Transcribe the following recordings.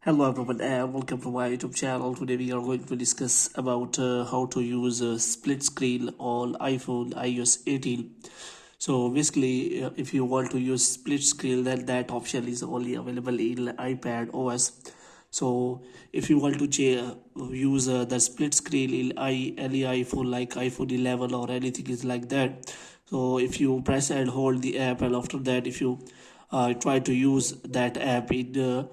Hello everyone and welcome to my YouTube channel. Today we are going to discuss about how to use split screen on iPhone iOS 18. So basically if you want to use split screen, then that option is only available in iPad OS. So if you want to use the split screen in any iPhone like iPhone 11 or anything is like that, so if you press and hold the app, and after that if you try to use that app in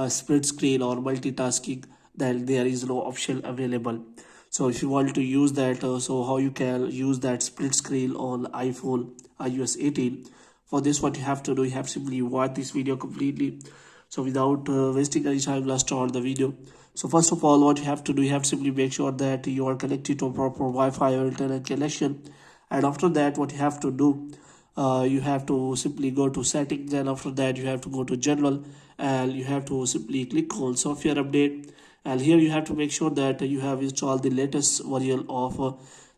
split screen or multitasking, then there is no option available. So if you want to use that, so how you can use that split screen on iPhone iOS 18? For this, what you have to do, you have simply watch this video completely. So without wasting any time, let's start the video. So first of all, what you have to do, you have to simply make sure that you are connected to a proper Wi-Fi or internet connection. And after that, what you have to do, you have to simply go to settings, and after that you have to go to general, and you have to simply click on software update. And here you have to make sure that you have installed the latest version of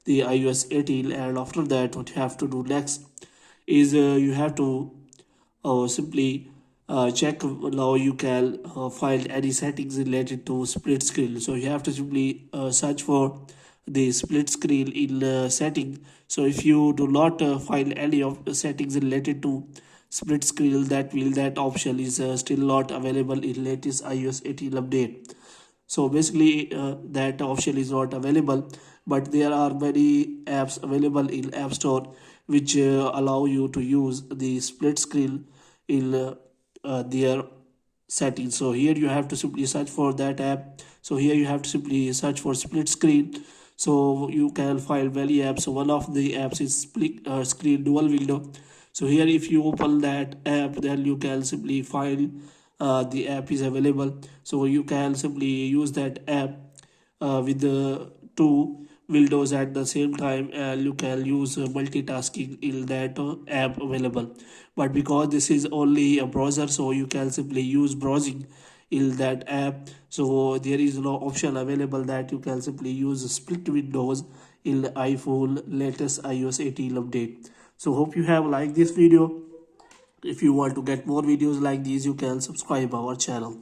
the iOS 18. And after that, what you have to do next is you have to simply check now you can find any settings related to split screen. So you have to simply search for the split screen in setting. So if you do not find any of the settings related to split screen, that option is still not available in latest iOS 18 update. So basically that option is not available, but there are many apps available in App Store which allow you to use the split screen in their settings. So here you have to simply search for that app. So here you have to simply search for split screen. So you can find many apps. So one of the apps is split screen dual window. So here if you open that app, then you can simply find the app is available. So you can simply use that app with the two windows at the same time, and you can use multitasking in that app available. But because this is only a browser, so you can simply use browsing in that app. So there is no option available that you can simply use split windows in iPhone latest iOS 18 update. So hope you have liked this video. If you want to get more videos like these, you can subscribe our channel.